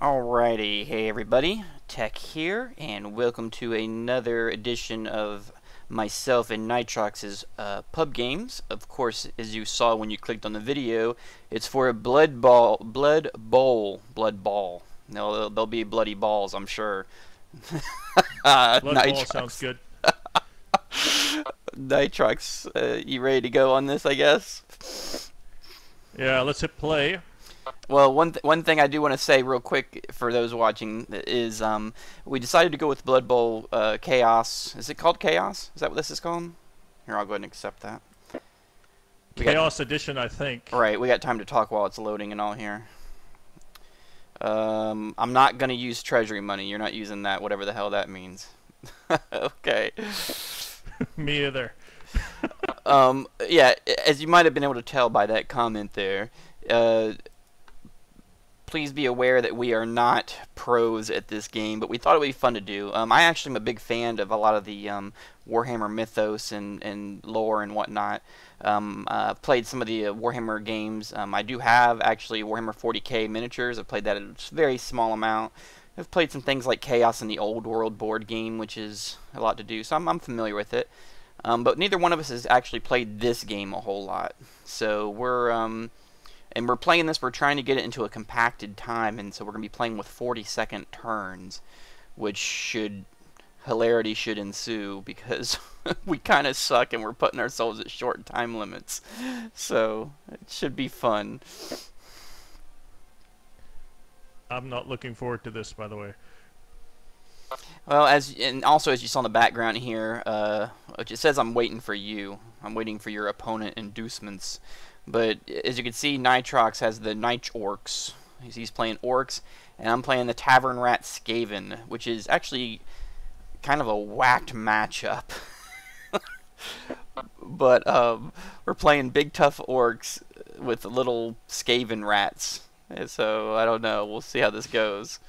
Alrighty, hey everybody, Tekk here, and welcome to another edition of myself and Nitrox's pub games. Of course, as you saw when you clicked on the video, it's for a blood ball. No, there'll be bloody balls, I'm sure. Blood Nitrox. ball sounds good. Nitrox, you ready to go on this, I guess? Yeah, let's hit play. Well, one thing I do want to say real quick for those watching is we decided to go with Blood Bowl Chaos. Is it called Chaos? Is that what this is called? Here, I'll go ahead and accept that. Chaos Edition, I think. Right, we got time to talk while it's loading and all here. I'm not going to use treasury money. You're not using that, whatever the hell that means. Okay. Me either. Yeah, as you might have been able to tell by that comment there, please be aware that we are not pros at this game, but we thought it would be fun to do. I actually am a big fan of a lot of the Warhammer mythos and lore and whatnot. Played some of the Warhammer games. I do have actually Warhammer 40k miniatures. I've played that a very small amount. I've played some things like Chaos in the Old World board game, which is a lot to do, so I'm familiar with it. But neither one of us has actually played this game a whole lot. So we're playing this, we're trying to get it into a compacted time, and so we're going to be playing with 40-second turns, which hilarity should ensue, because we kind of suck and we're putting ourselves at short time limits. So it should be fun. I'm not looking forward to this, by the way. Well, and also as you saw in the background here, which it says I'm waiting for you. I'm waiting for your opponent inducements. But as you can see, Nitrox has the Nitch Orcs. He's playing Orcs, and I'm playing the Tavern Rat Skaven, which is actually kind of a whacked matchup. But we're playing big tough Orcs with little Skaven rats. And so I don't know. We'll see how this goes.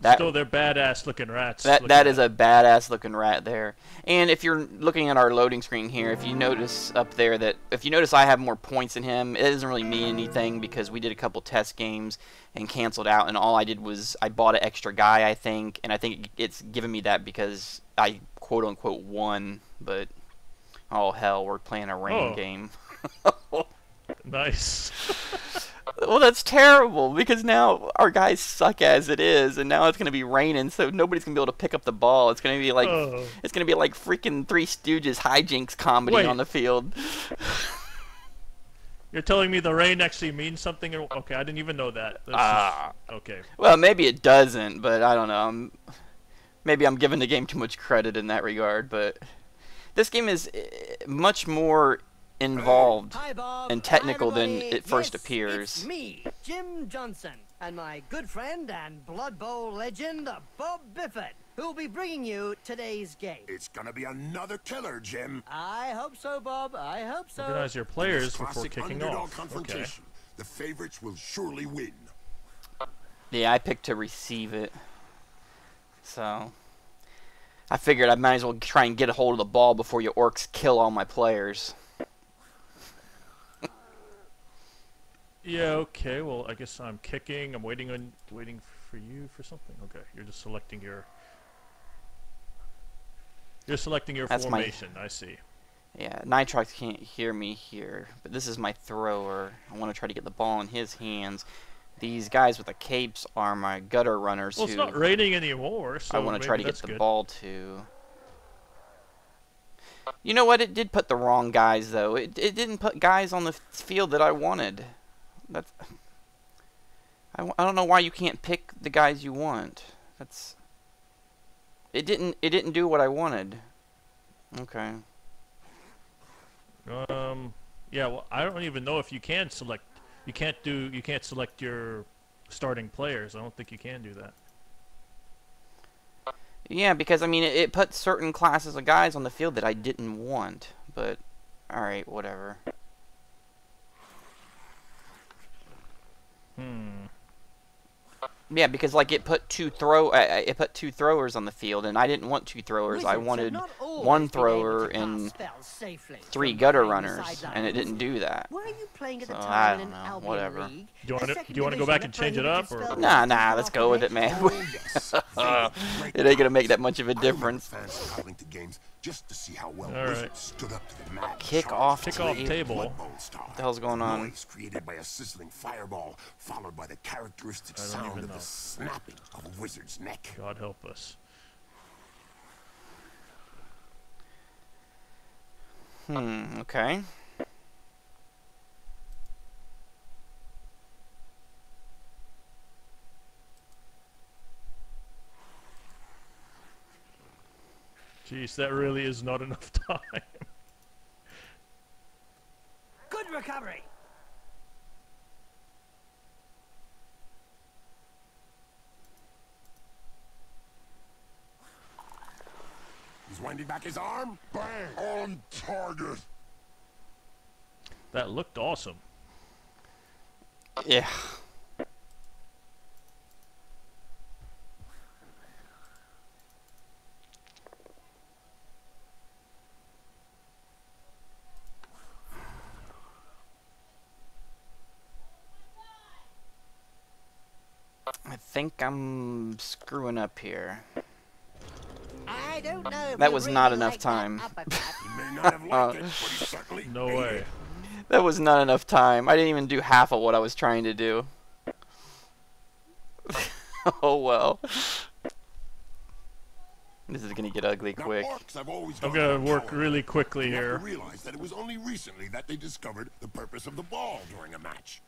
Still, they're badass looking rats. That is a badass looking rat there. And if you're looking at our loading screen here, if you notice up there that I have more points than him, it doesn't really mean anything because we did a couple test games and canceled out, and all I did was I bought an extra guy, I think, and I think it's giving me that because I quote unquote won. But oh hell, we're playing a rain game. Nice. Well, that's terrible, because now our guys suck as it is, and now it's going to be raining, so nobody's going to be able to pick up the ball. It's going to be like it's going to be like freaking Three Stooges hijinks comedy on the field. You're telling me the rain actually means something? Okay, I didn't even know that. Okay. Well, maybe it doesn't, but I don't know. Maybe I'm giving the game too much credit in that regard, but this game is much more involved and technical than it first appears. It's me, Jim Johnson, and my good friend and Blood Bowl legend, Bob Bifford, who'll be bringing you today's game. It's gonna be another killer, Jim. I hope so, Bob. I hope so. Organize your players before kicking off. Confrontation. Okay. The favorites will surely win. Yeah, I picked to receive it. So I figured I might as well try and get a hold of the ball before your orcs kill all my players. Yeah, okay, well, I guess I'm kicking. I'm waiting for you for something. Okay, you're just selecting your... You're selecting your formation, I see. Yeah, Nitrox can't hear me here, but this is my thrower. I want to try to get the ball in his hands. These guys with the capes are my gutter runners. Well, it's not raining anymore, so I want to try to get the good. ball to. You know what? It did put the wrong guys, though. It didn't put guys on the field that I wanted. That's. I don't know why you can't pick the guys you want. That's. It didn't do what I wanted. Okay. Yeah. Well, I don't even know if you can select. You can't select your starting players. I don't think you can do that. Yeah, because I mean it put certain classes of guys on the field that I didn't want. But all right, whatever. Yeah, because like it put two throwers on the field, and I didn't want two throwers. I wanted one been able thrower to cast and spells safely 3 from gutter behind the runners, and it sidelines. didn't do that. Were you playing at the So, time I in don't an know, Albion whatever. league? Do you A want second to go back division and change it that up, or prohibited Nah, spells nah, taken let's off go the with it, bench? man. Oh, yes. It ain't gonna make that much of a I remember difference. fans traveling to games just to see how well All right. Wizards stood up to the mad Kick charge off of Kick-off the table. Blood Bowl star. What the hell's going on? Noise created by a sizzling fireball, followed by the characteristic I don't sound even of know. the snapping of a wizard's neck. God help us. Okay. Jeez, that really is not enough time. Good recovery. He's winding back his arm. Bang! On target. That looked awesome. Yeah. I think I'm screwing up here. I don't know if That we was really not enough like that time. uppercut. He may not have liked it, but he certainly No ate way. it. That was not enough time. I didn't even do half of what I was trying to do. Oh well. This is gonna get ugly Now, quick. orcs have always I'm gone gonna for work power. really quickly You have here. to realize that it was only recently that they discovered the purpose of the ball during a match.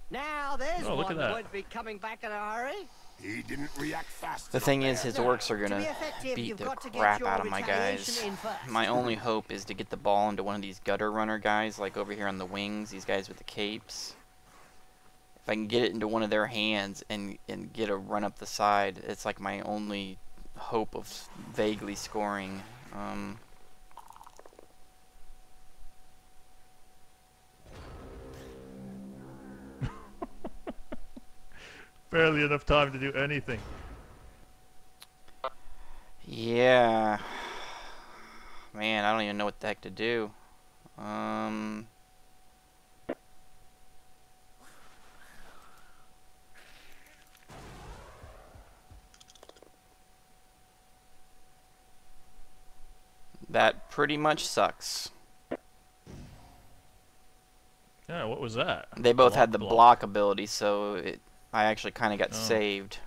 Now there's Oh, look one at that. that would be coming back in a hurry. He didn't react fast. The thing is, his No, orcs are to be gonna effective, beat you've the got to get crap your out of my guys. retaliation in first. My only hope is to get the ball into one of these gutter runner guys, like over here on the wings, these guys with the capes. If I can get it into one of their hands and get a run up the side, it's like my only hope of vaguely scoring. Barely enough time to do anything. Yeah. Man, I don't even know what the heck to do. That pretty much sucks. Yeah, what was that? They both had the Block. block ability, so I actually kind of got Oh. saved.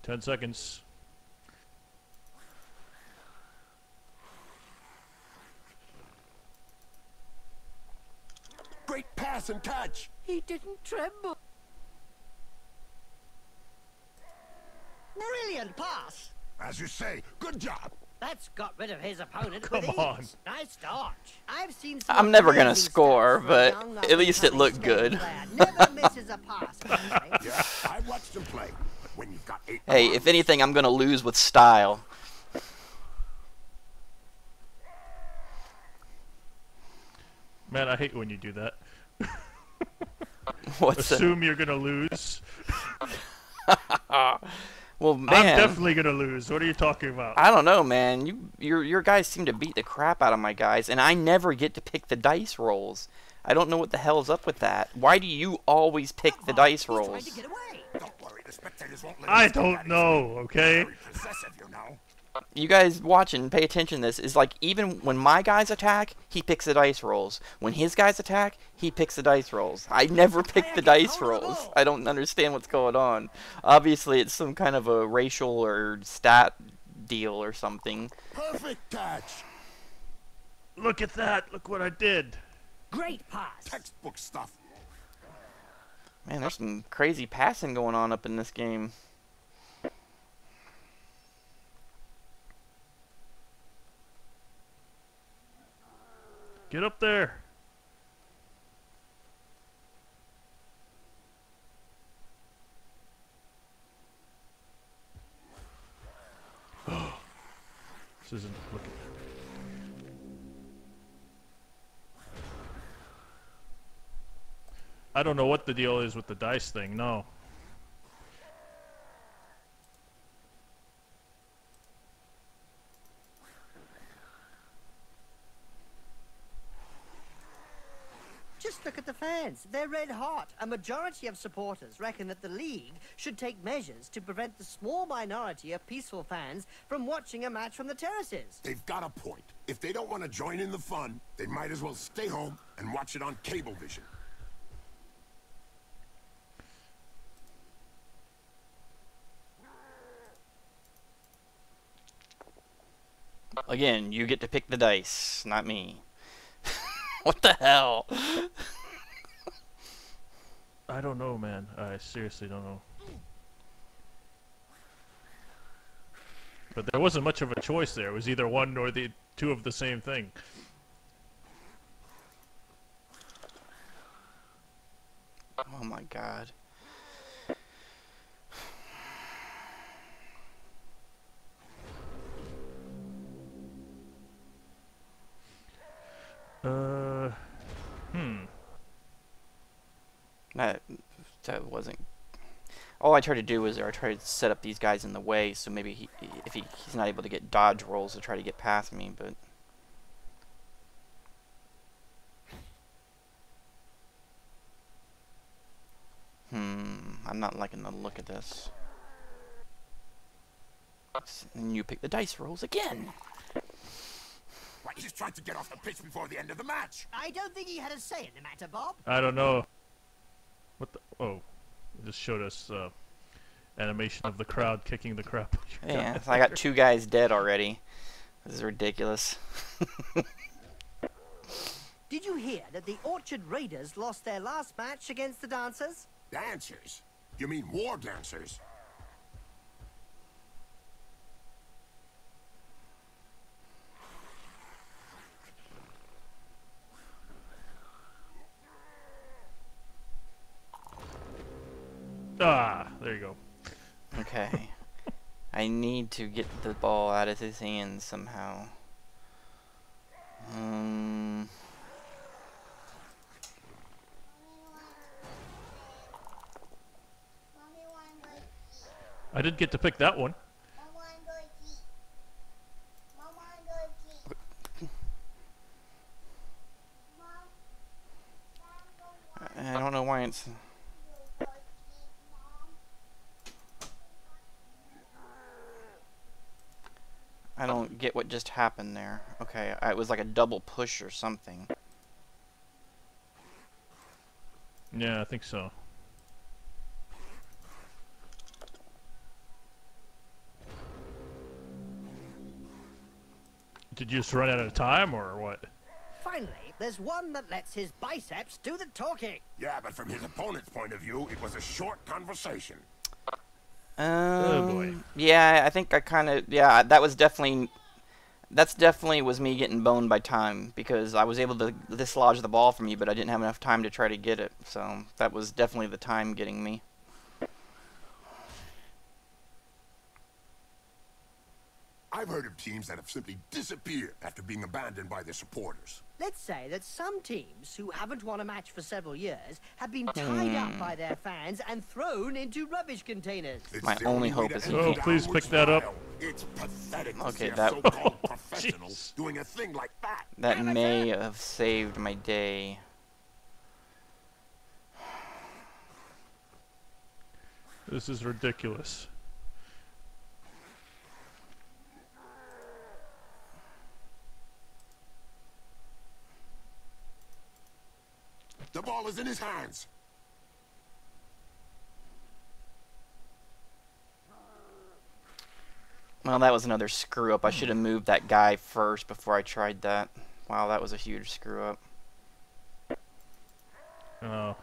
10 seconds. Great pass and catch. He didn't tremble. Brilliant pass. As you say, good job. That's got rid of his opponent Come with on. ease. Nice dodge. I've seen some I'm never gonna amazing score, stats for a but young at least it up-and-coming looked skate good. player. Never misses a pass. I'd say. Yeah, I watched him play. But when you've got 8 Hey, if anything, I'm gonna lose with style. Man, I hate when you do that. What's that? Assume you're gonna lose. Well, I'm man, definitely gonna lose. What are you talking about? I don't know, man. Your guys seem to beat the crap out of my guys, and I never get to pick the dice rolls. I don't know what the hell's up with that. Why do you always pick the dice He's trying rolls? to get away. Don't worry, the spectators won't let I him stay don't at his know, feet. okay? Very possessive, you know. You guys watching, pay attention to this. Is like even when my guys attack, he picks the dice rolls. When his guys attack, he picks the dice rolls. I never pick the dice rolls. I don't understand what's going on. Obviously, it's some kind of a racial or stat deal or something. Perfect catch. Look at that. Look what I did. Great pass. Textbook stuff. Man, there's some crazy passing going on up in this game. Get up there. This isn't looking. I don't know what the deal is with the dice thing. No. Just look at the fans. They're red hot. A majority of supporters reckon that the league should take measures to prevent the small minority of peaceful fans from watching a match from the terraces. They've got a point. If they don't want to join in the fun, they might as well stay home and watch it on Cablevision. Again, you get to pick the dice, not me. What the hell? I don't know, man. I seriously don't know. But there wasn't much of a choice there. It was either one or the two of the same thing. Oh my god. That wasn't. All I tried to do was I tried to set up these guys in the way, so maybe he's not able to get dodge rolls to try to get past me, but. I'm not liking the look of this. And you pick the dice rolls again. Why, he's trying to get off the pitch before the end of the match. I don't think he had a say in the matter, Bob. I don't know. What the? Oh, it just showed us animation of the crowd kicking the crap. Yeah, so I got 2 guys dead already. This is ridiculous. Did you hear that the Orchard Raiders lost their last match against the Dancers? Dancers? You mean war dancers? Ah, there you go. Okay. I need to get the ball out of his hands somehow. I did get to pick that one. I don't know why it's. I don't get what just happened there. Okay, it was like a double push or something. Yeah, I think so. Did you just run out of time, or what? Finally, there's one that lets his biceps do the talking. Yeah, but from his opponent's point of view, it was a short conversation. Oh boy. Yeah, I think I kind of. Yeah, that's definitely was me getting boned by time, because I was able to dislodge the ball from you, but I didn't have enough time to try to get it. So that was definitely the time getting me. I've heard of teams that have simply disappeared after being abandoned by their supporters. Let's say that some teams who haven't won a match for several years have been tied up by their fans and thrown into rubbish containers. It's My the only way hope to is end he Oh, the keep- please downward pick that up. spiral. It's pathetic to Okay, see a that- so-called Oh, professional jeez. doing a thing like that. That Amateur. may have saved my day. This is ridiculous. The ball is in his hands. Well, that was another screw up. I should have moved that guy first before I tried that. Wow, that was a huge screw up. Oh.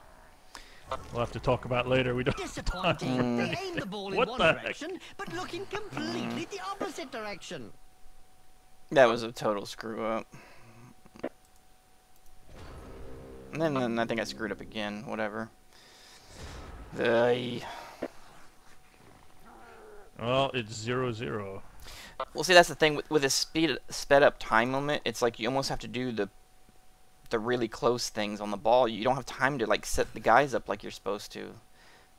We'll have to talk about it later. We don't. Disappointing. They aim the ball in What one the heck? direction, but looking completely the opposite direction. That was a total screw up. And then I think I screwed up again. Whatever. Well, it's 0-0. Well, see, that's the thing with a sped up time limit. It's like you almost have to do the really close things on the ball. You don't have time to like set the guys up like you're supposed to.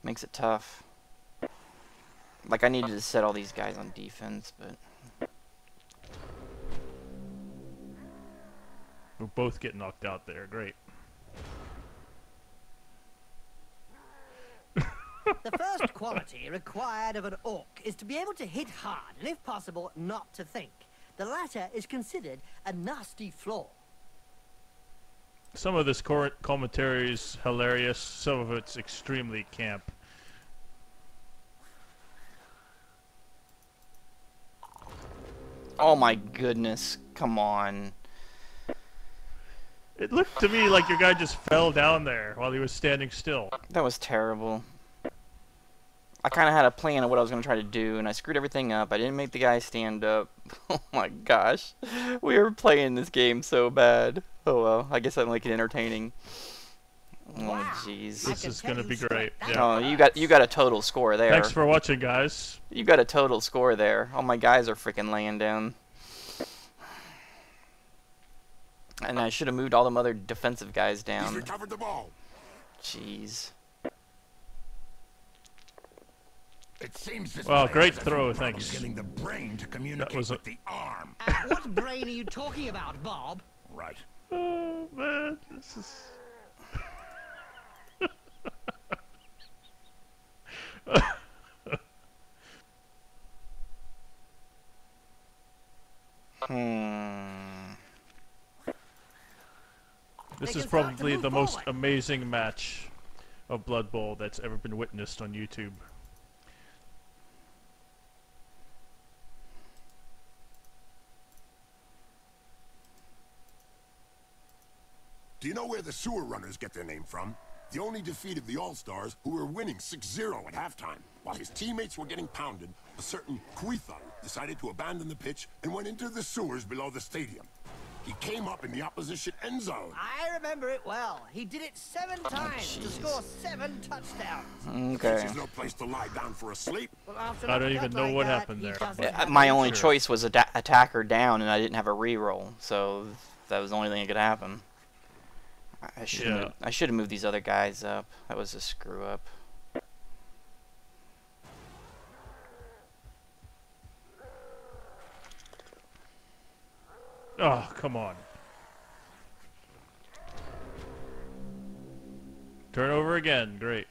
Makes it tough. Like I needed to set all these guys on defense, but We'll both get knocked out there. Great. The first quality required of an orc is to be able to hit hard and, if possible, not to think. The latter is considered a nasty flaw. Some of this commentary is hilarious. Some of it's extremely camp. oh my goodness, come on. It looked to me like your guy just fell down there while he was standing still. That was terrible. I kind of had a plan of what I was going to try to do, and I screwed everything up. I didn't make the guy stand up. Oh my gosh. We were playing this game so bad. Oh well, I guess I make it entertaining. Oh jeez. This is going to be great. Oh, Yeah. you got a total score there. Thanks for watching, guys. You got a total score there. All my guys are freaking laying down. And I should have moved all them other defensive guys He's down. recovered the ball. Jeez. It seems this Well, player great has a few throw, problems thanks. Getting the brain to communicate was with the arm. What brain are you talking about, Bob? Right. Oh, man. This is... This is probably the most amazing match of Blood Bowl that's ever been witnessed on YouTube. Do you know where the sewer runners get their name from? The only defeat of the All-Stars, who were winning 6-0 at halftime. While his teammates were getting pounded, a certain Quitha decided to abandon the pitch and went into the sewers below the stadium. He came up in the opposition end zone. I remember it well. He did it 7 times to score 7 touchdowns. Okay. There's no place to lie down for a sleep. Well, after I an don't uppercut even know like what that, happened he there. doesn't but- have My any only Sure. choice was attacker down, and I didn't have a reroll, so that was the only thing that could happen. I should have moved these other guys up. That was a screw up. Oh, come on. Turnover again. Great.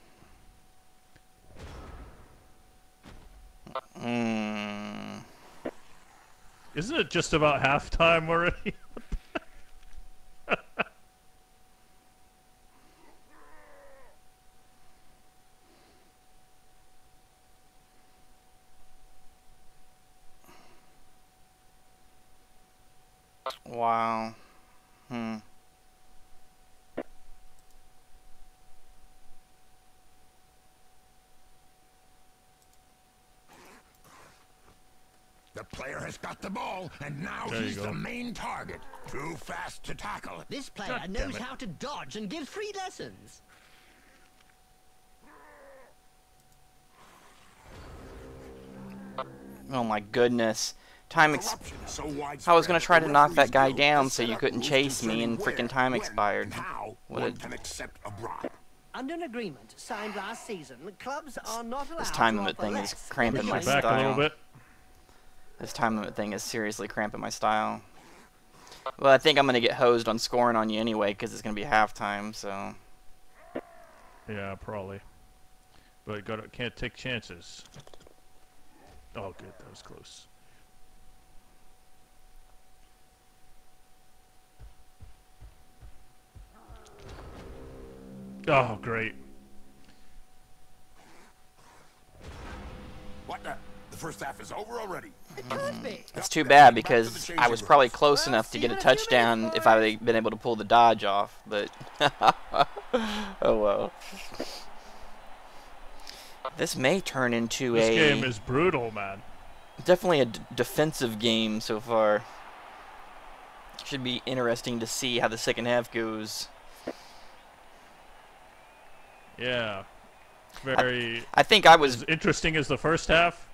Isn't it just about halftime already? Wow. The player has got the ball, and now There you he's go. the main target. Too fast to tackle. This player God damn knows it. how to dodge and give free lessons. Oh my goodness. Time Corruption so widespread I was gonna try that to knock that referees guy feel down to so set you up couldn't rules chase me, concerning and where, freaking time when, expired. and how What one a- can accept a bribe. Under an agreement signed last season, clubs are not allowed This time to limit offer thing is less cramping than my the Back a style. little bit. This time limit thing is seriously cramping my style. Well, I think I'm gonna get hosed on scoring on you anyway, because it's gonna be halftime. So Yeah, probably. But can't take chances. Oh, good. That was close. Oh, great. What the? The first half is over already. It could be. it's too bad because I was probably close enough to get a touchdown if I had been able to pull the dodge off. But oh well. This may turn into This a game is brutal, man. definitely a defensive game so far. Should be interesting to see how the second half goes. Yeah. Very I think I was as interesting as the first half.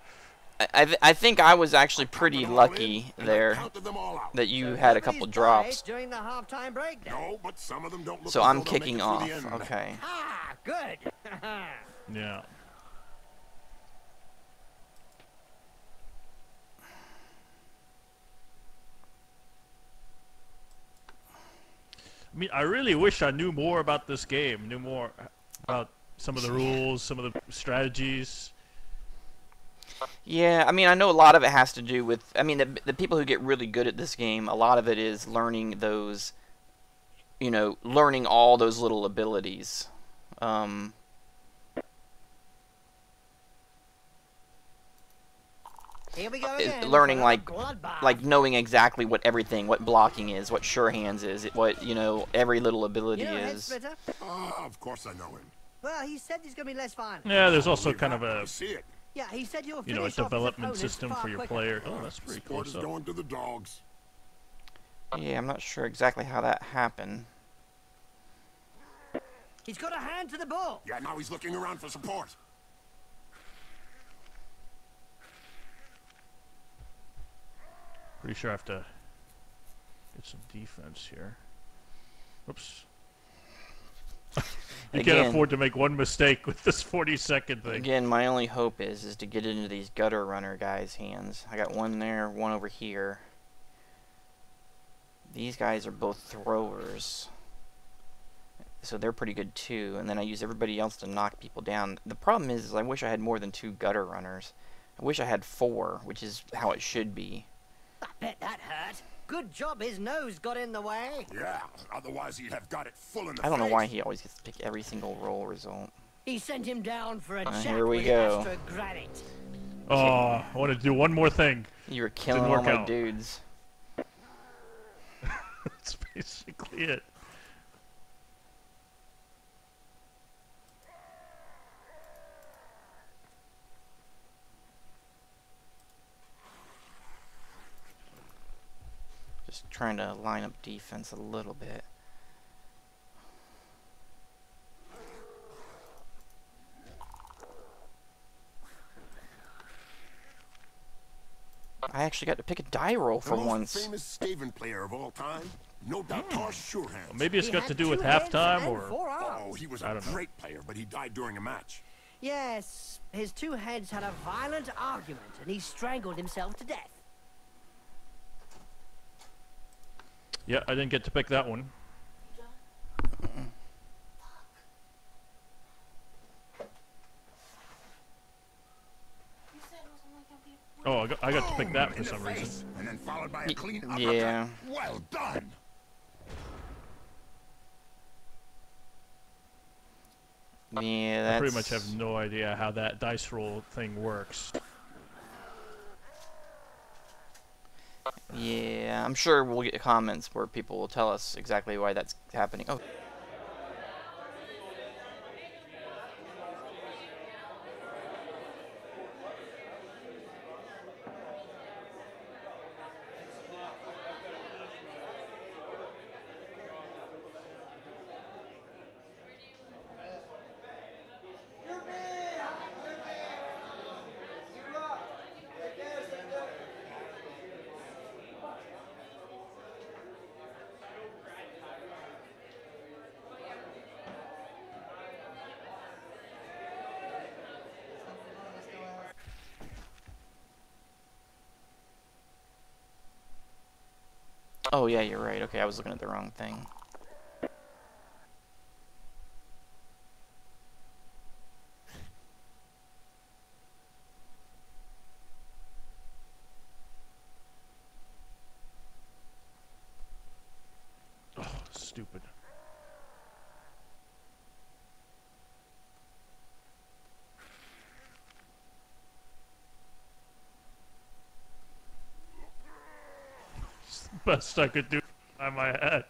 I think I was actually pretty lucky there that you had a couple drops. During the halftime break. No, but some of them don't look So as I'm though they'll make kicking it through off. the end. Okay. Ah, good. Yeah. I mean, I really wish I knew more about this game, knew more about some of the rules, some of the strategies. Yeah, I mean, I know a lot of it has to do with, I mean, the people who get really good at this game, a lot of it is learning those, you know, learning all those little abilities. Here we go again. Learning for like another bloodbath. knowing exactly what everything, what blocking is, what sure hands is, what, you know, every little ability You know Head is. Splitter? Of course I know him. Well, he said he's going to be less violent. Yeah, there's also Believe kind that of when a, you see it. Yeah, he said you'll you know, a finish off his development opponents system far for your quicker. player. Oh, that's pretty Sport close is up. going to the dogs. Yeah, I'm not sure exactly how that happened. He's got a hand to the ball. Yeah, now he's looking around for support. Pretty sure I have to get some defense here. Oops. You can't Again- afford to make one mistake with this 40-second thing. Again, my only hope is to get into these gutter runner guys' hands. I got one there, one over here. These guys are both throwers, so they're pretty good too. And then I use everybody else to knock people down. The problem is I wish I had more than 2 gutter runners. I wish I had 4, which is how it should be. I bet that hurt. Good job his nose got in the way. Yeah, otherwise he'd have got it full in the I don't know face. why he always gets to pick every single roll result. He sent him down for a chat here we with go. extra granite. Oh, I want to do one more thing. You were killing Didn't all work my out. dudes. That's basically it. Just trying to line up defense a little bit. I actually got to pick a die roll The for most once. famous Skaven player of all time, no doubt Tosh Surehand. Maybe it's He got had to do 2 with heads halftime and or 4 arms. Oh, he was I a don't know. great player, but he died during a match. Yes, his 2 heads had a violent argument and he strangled himself to death. Yeah, I didn't get to pick that one. Oh, I got to pick that for In the some face, reason. and then followed by a clean uppercut. Yeah. Well done. Yeah, that's... I pretty much have no idea how that dice roll thing works. Yeah, I'm sure we'll get comments where people will tell us exactly why that's happening. Oh. Oh, yeah, you're right. Okay, I was looking at the wrong thing. Oh, stupid. It's the best I could do by my hat.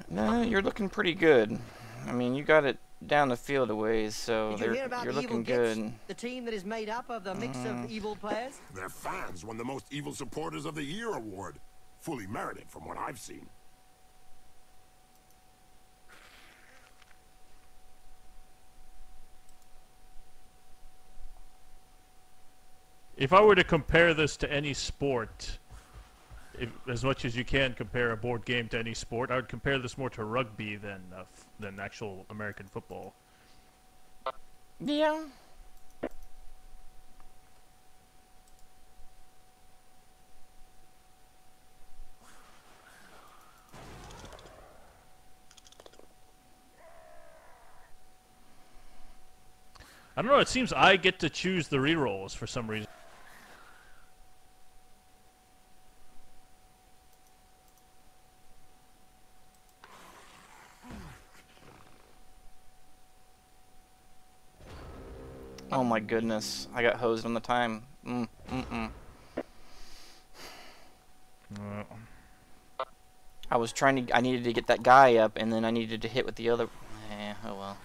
No, you're looking pretty good. I mean, you got it down the field a ways, so Did you hear about you're the Evil looking Gits, good. the team that is made up of the mix of evil players? Their fans won the Most Evil Supporters of the Year award. Fully merited from what I've seen. If I were to compare this to any sport, as much as you can compare a board game to any sport, I would compare this more to rugby than actual American football. Yeah. I don't know. It seems I get to choose the rerolls for some reason. Oh my goodness, I got hosed on the time. I was trying to. I needed to get that guy up, and then I needed to hit with the other. Oh well.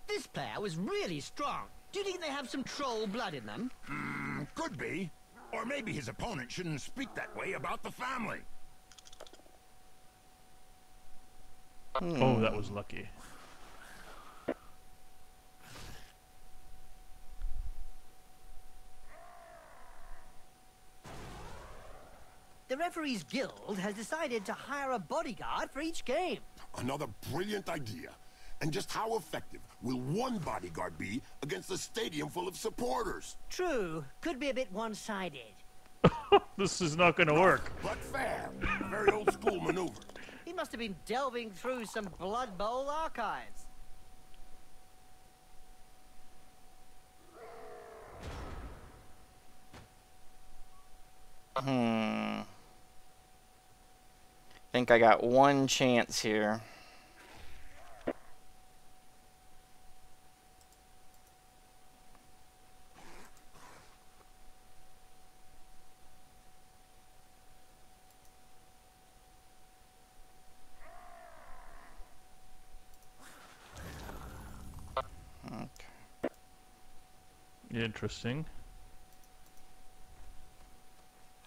This player was really strong. Do you think they have some troll blood in them? Could be. Or maybe his opponent shouldn't speak that way about the family. Oh, that was lucky. The referees guild has decided to hire a bodyguard for each game. Another brilliant idea. And just how effective will one bodyguard be against a stadium full of supporters? True, could be a bit one-sided. This is not going to work. But fair. Very old school maneuver. He must have been delving through some Blood Bowl archives. Think I got one chance here. Interesting.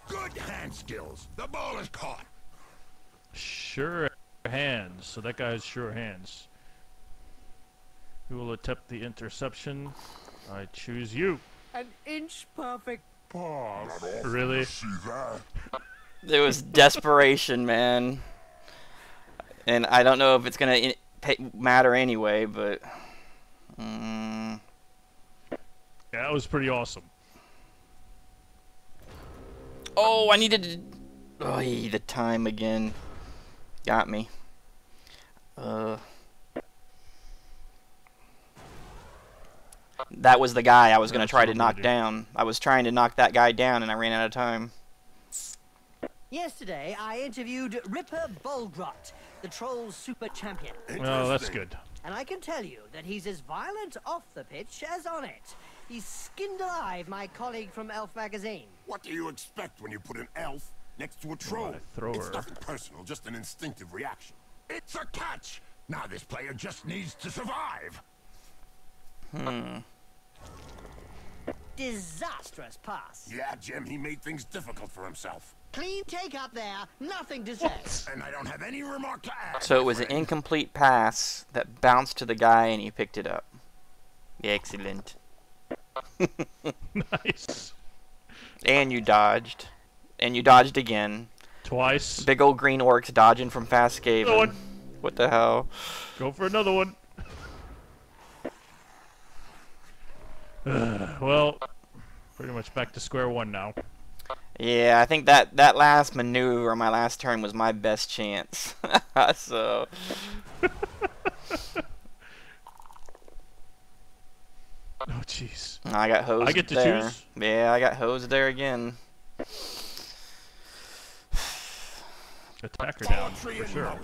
Good hand skills. The ball is caught. Sure hands. So that guy's sure hands. Who will attempt the interception? I choose you. An inch perfect pass. Really? There was desperation, man. And I don't know if it's gonna matter anyway, but. Yeah, that was pretty awesome. Oh, I needed to. Oh, the time again. Got me. That was the guy I was going to try to knock down. I was trying to knock that guy down, and I ran out of time. Yesterday, I interviewed Ripper Bolgrot, the Trolls super champion. Well, that's good. And I can tell you that he's as violent off the pitch as on it. He's skinned alive my colleague from Elf magazine. What do you expect when you put an elf next to a troll? It's nothing personal, just an instinctive reaction. It's a catch! Now this player just needs to survive. Disastrous pass. Yeah, Jim, he made things difficult for himself. Clean take up there, nothing to say. And I don't have any remark to add. So it was an incomplete pass that bounced to the guy, and he picked it up. Excellent. Nice. And you dodged. And you dodged again. Twice. Big old green orcs dodging from Fast Skaven. Another one. What the hell? Go for another one. Well, pretty much back to square one now. Yeah, I think that last maneuver on my last turn was my best chance. So. Oh, jeez. I got hosed. I get to there. choose? Yeah, I got hosed there again. Attacker down, for sure.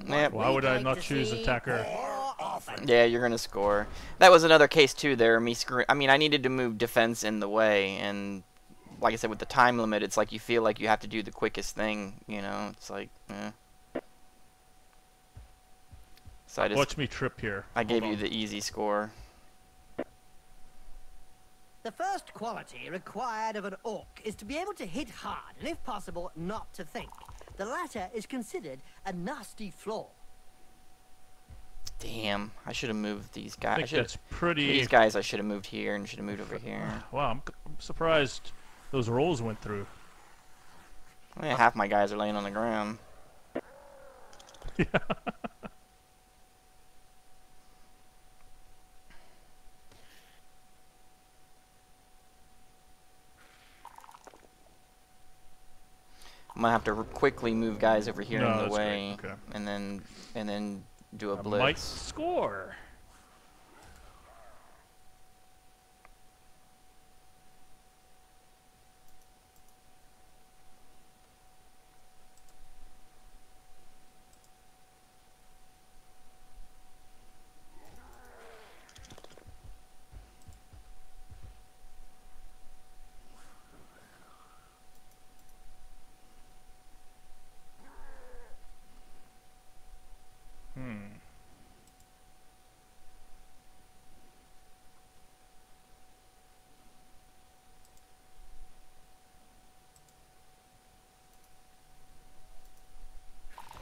Yep. Why would I not choose attacker? Yeah, you're gonna score. That was another case too. There, I mean, I needed to move defense in the way, and like I said, with the time limit, it's like you feel like you have to do the quickest thing. You know, it's like. So I just. Watch me trip here. I gave you the easy score. The first quality required of an orc is to be able to hit hard, and if possible, not to think. The latter is considered a nasty flaw. Damn, I should have moved these I guys. think that's pretty. These guys I should have moved here and should have moved over here. Wow, I'm surprised those rolls went through. Yeah, half my guys are laying on the ground. Yeah. I'm gonna have to quickly move guys over here No, in the that's way, great. Okay. and then do a I blitz. might score.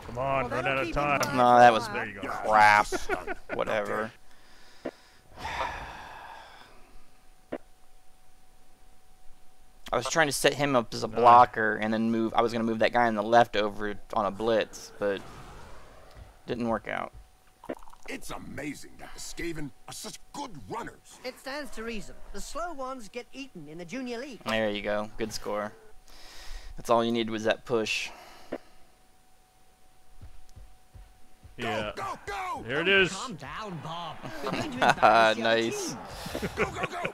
Come on, Well, run that'll out of keep him time. quiet. No, that was There you go. crap. Whatever. I was trying to set him up as a blocker and then move. I was gonna move that guy on the left over on a blitz, but didn't work out. It's amazing that the Skaven are such good runners. It stands to reason. The slow ones get eaten in the junior league. There you go. Good score. That's all you needed was that push. Yeah. Go, go, go! Here it is. Calm down, Bob. We're going to embarrass the other Nice. team. Go, go, go!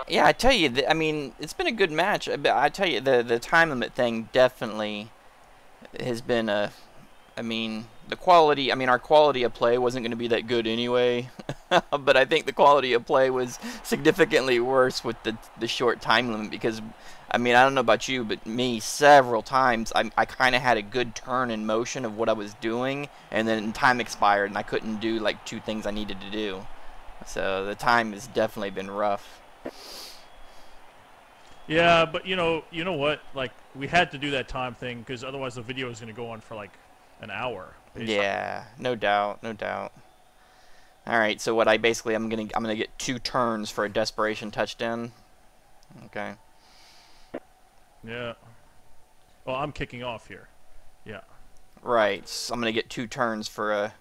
Yeah, I tell you, I mean, it's been a good match. I tell you, the time limit thing definitely has been a. I mean, the quality. I mean, our quality of play wasn't going to be that good anyway, but I think the quality of play was significantly worse with the short time limit because, I mean, I don't know about you, but me, several times I kind of had a good turn in motion of what I was doing, and then time expired and I couldn't do like 2 things I needed to do. So the time has definitely been rough. Yeah, but you know what? Like we had to do that time thing because otherwise the video is going to go on for like an hour. Basically. Yeah, no doubt, no doubt. All right, so what I'm gonna get 2 turns for a desperation touchdown. Okay. Yeah. Well, I'm kicking off here. Yeah. Right, so I'm gonna get 2 turns for a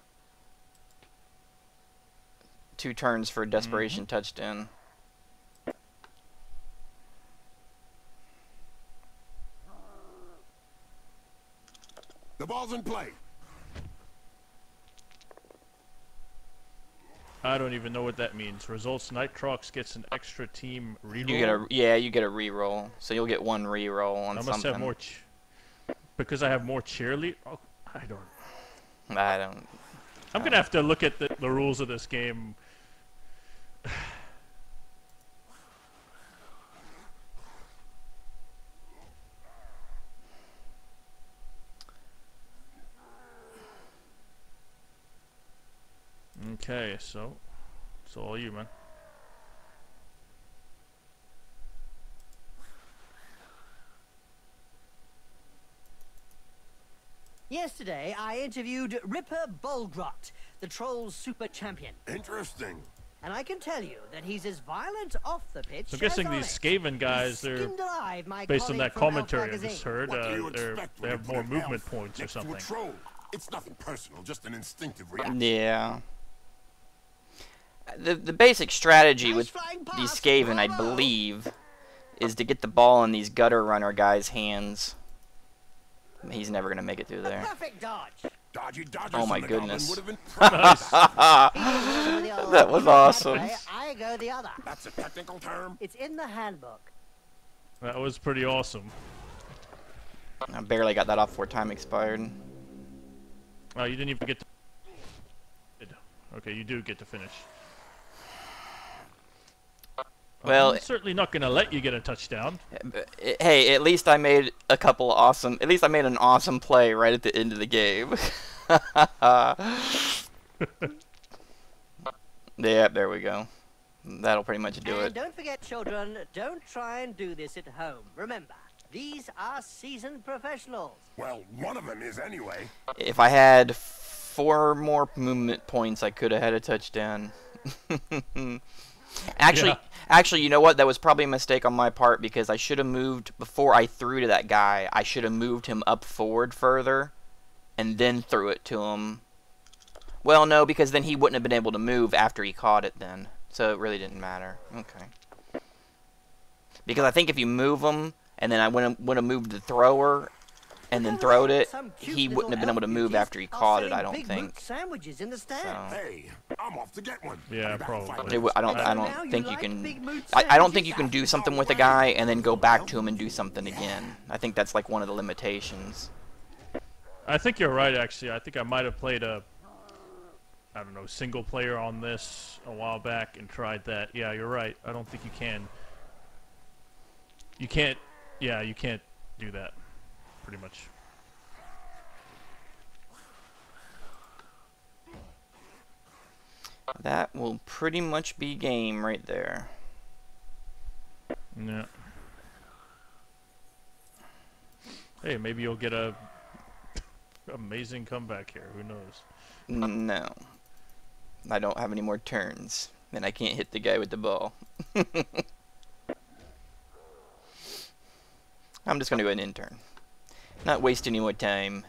desperation touchdown. The ball's in play. I don't even know what that means. Results: Nitrox gets an extra team reroll. You get a reroll. So you'll get 1 reroll on I something. must have more. Because I have more cheerlead. Oh, I don't. I don't. I'm gonna have to look at the rules of this game. Okay, so it's all you, man. Yesterday, I interviewed Ripper Bolgrot, the Trolls super champion. Interesting. And I can tell you that he's as violent off the pitch So I'm guessing as on these it. Skaven guys, He they're skinned alive my based on colleague that from Elf commentary I Magazine. just heard. What do you expect They when have you more put an movement elf points or next to a something. troll? It's nothing personal, just an instinctive reaction. Yeah. The basic strategy Nice with flying these pass, Skaven, I bravo. believe, is to get the ball in these gutter runner guys' hands. He's never gonna make it through A there. perfect dodge. Dodgy dodgers Oh my from the Goblin goodness. would have been Nice. That was awesome. I go the other. That's a technical term. It's in the handbook. That was pretty awesome. I barely got that off before time expired. Oh, you didn't even get to. Okay, you do get to finish. Well, I'm certainly not going to let you get a touchdown. Hey, at least I made a couple awesome. At least I made an awesome play right at the end of the game. Yeah, there we go. That'll pretty much do And it. don't forget, children, don't try and do this at home. Remember, these are seasoned professionals. Well, one of them is anyway. If I had 4 more movement points, I could have had a touchdown. Actually, Yeah. actually, you know what? That was probably a mistake on my part because I should have moved before I threw to that guy. I should have moved him up forward further and then threw it to him. Well, no, because then he wouldn't have been able to move after he caught it then. So it really didn't matter. Okay. Because I think if you move him and then I would have moved the thrower and then throwed it, he wouldn't have been able to move after he caught it, I don't think. Sandwiches in the stand. So. Hey, I'm off to get one. Yeah, Be back in 5 probably. minutes. I don't think you can. I don't think you can do something with a guy and then go back to him and do something again. I think that's like one of the limitations. I think you're right, actually. I think I might have played a, I don't know, single player on this a while back and tried that. Yeah, you're right. I don't think you can. You can't. Yeah, you can't do that. Pretty much. That will pretty much be game right there. Yeah. Hey, maybe you'll get a amazing comeback here. Who knows? No. I don't have any more turns. And I can't hit the guy with the ball. I'm just going to go ahead and intern. Not waste any more time.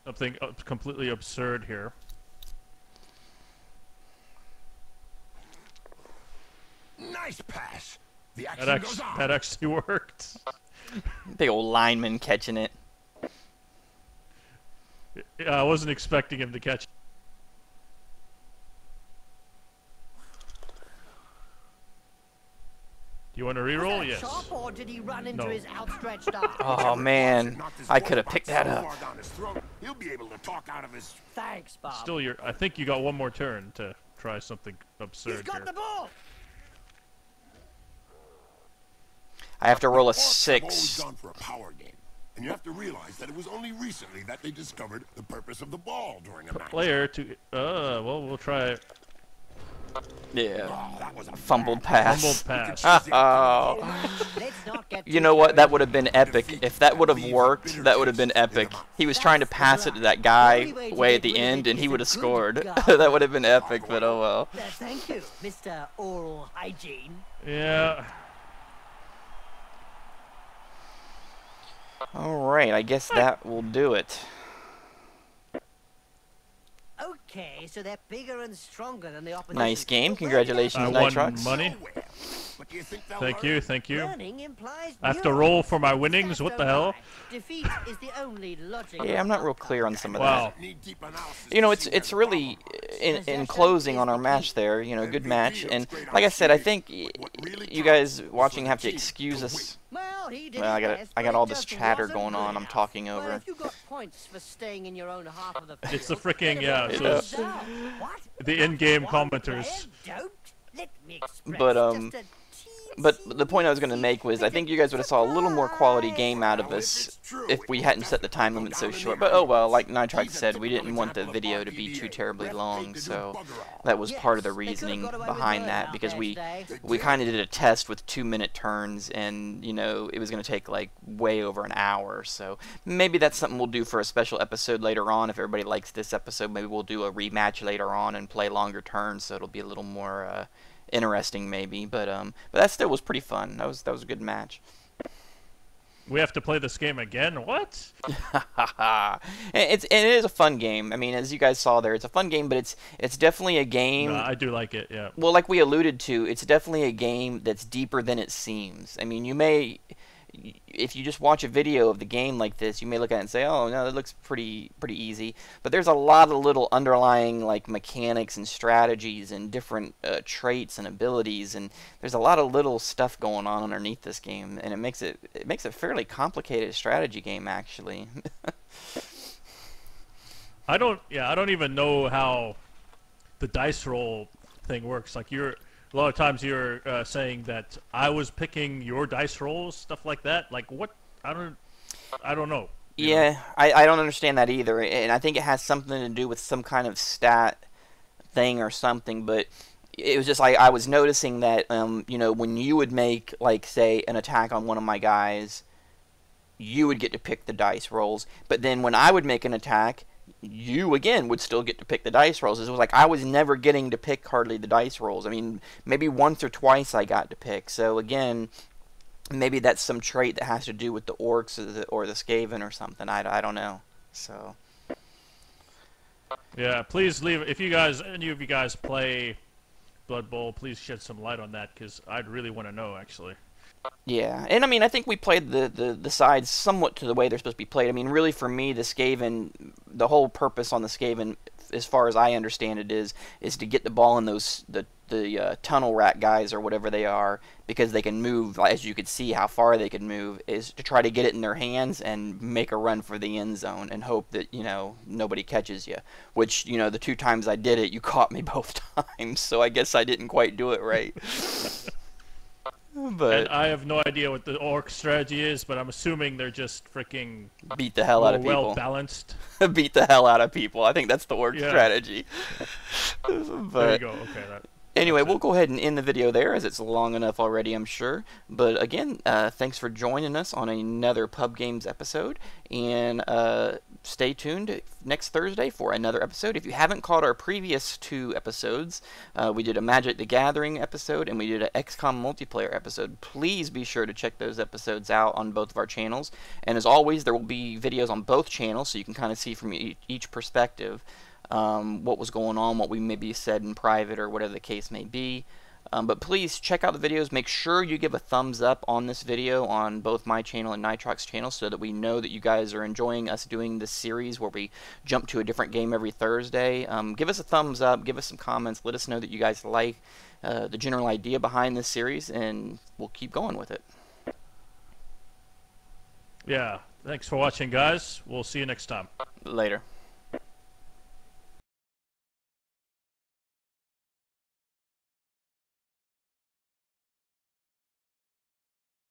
Something completely absurd here. Nice pass. The That action goes actually, on. that actually worked. Big old lineman catching it. Yeah, I wasn't expecting him to catch. Do you want to reroll? Was that Yes. sharp, or did he run into No. his outstretched arm? Oh, man. I could have picked that up. He'll be able to talk out of his. Thanks, Bob. Still, I think you got one more turn to try something He's absurd got here. the ball. I have to roll a Hawks have always 6. gone for a power game, and you have to realize that it was only recently that they discovered the purpose of the ball during a match. Player to. Well, we'll try it. Yeah. Oh, that was a Fumbled bad Fumbled pass. pass. Oh. Let's not get You too know what? That carried would have been epic. If that would have worked, that would have been epic. He was trying to pass it to that guy way at the end, and he would have scored. That would have been epic, but oh well. Thank you, Mr. Oral Hygiene. Yeah. Alright, I guess that will do it. Okay, so they're bigger and stronger than the opposition. Nice game. But where Congratulations, I did won Nitrox. money. nowhere. But do you think they'll Thank learn? you, thank you. Learning implies I have to new roll rules. for my winnings. Stats What the don't hell? lie. Defeat is the only logical Yeah, I'm not real outcome. clear on some of Wow. that. Need deep analysis You know, to it's see it's where the really problem lies. in closing on our match there. You know, good match, and like I said, I think you guys watching have to excuse us. Well, he did Well, I his got best, I but got it all this just chatter wasn't going good on. I'm enough. talking Well, over. if you got points for staying in your own half of the field, It's the frickin', then yeah, it so goes it's down. What? the in-game One commenters. player? Don't let me express But, just a But teensy the point I was going to make was I think you guys would have saw a little more quality surprise. game out of us if we hadn't set the time limit so short. But oh well, like Nitrox said, we didn't want the video to be too terribly long, so that was part of the reasoning behind that, because we kind of did a test with 2-minute turns, and you know it was going to take like way over an hour. So maybe that's something we'll do for a special episode later on. If everybody likes this episode, maybe we'll do a rematch later on and play longer turns, so it'll be a little more interesting maybe. But that still was pretty fun. That was a good match. We have to play this game again? What? It is a fun game. I mean, as you guys saw there, it's a fun game, but it's definitely a game. No, I do like it, yeah. Well, like we alluded to, it's definitely a game that's deeper than it seems. I mean, you may, if you just watch a video of the game like this, you may look at it and say, "Oh, no, that looks pretty easy." But there's a lot of little underlying like mechanics and strategies and different traits and abilities, and there's a lot of little stuff going on underneath this game, and it makes it a fairly complicated strategy game actually. I don't even know how the dice roll thing works. Like a lot of times you're saying that I was picking your dice rolls, stuff like that. Like what? I don't know. You know? Yeah, I don't understand that either, and I think it has something to do with some kind of stat thing or something, but it was just like I was noticing that, you know, when you would make, like, say, an attack on one of my guys, you would get to pick the dice rolls. But then when I would make an attack, you again would still get to pick the dice rolls. It was like I was never getting to pick hardly the dice rolls. I mean, maybe once or twice I got to pick. So again, maybe that's some trait that has to do with the orcs or the Skaven or something. I don't know. So Yeah, please leave. If you guys, any of you guys play Blood Bowl, please shed some light on that, because I'd really want to know, actually. yeah, and I mean, I think we played the sides somewhat to the way they're supposed to be played. I mean, really, for me, the Skaven, the whole purpose on the Skaven, as far as I understand it, is to get the ball in the tunnel rat guys or whatever they are, because they can move, as you could see how far they could move, is to try to get it in their hands and make a run for the end zone and hope that, you know, nobody catches you. Which, you know, the 2 times I did it, you caught me both times, so I guess I didn't quite do it right. But And I have no idea what the orc strategy is, but I'm assuming they're just freaking beat the hell out of people. well balanced. Beat the hell out of people. I think that's the orc Yeah. strategy. There you But go. Okay. anyway, that's we'll it. go ahead and end the video there, as it's long enough already, I'm sure. But again, thanks for joining us on another Pub Games episode, and stay tuned next Thursday for another episode. If you haven't caught our previous 2 episodes, we did a Magic the Gathering episode and we did an XCOM multiplayer episode. Please be sure to check those episodes out on both of our channels. And as always, there will be videos on both channels, so you can kind of see from each perspective what was going on, what we maybe said in private, or whatever the case may be. But please check out the videos. Make sure you give a thumbs up on this video on both my channel and Nitrox's channel, so that we know that you guys are enjoying us doing this series where we jump to a different game every Thursday. Give us a thumbs up, give us some comments, let us know that you guys like the general idea behind this series, and we'll keep going with it. Yeah. Thanks for watching, guys. We'll see you next time. Later.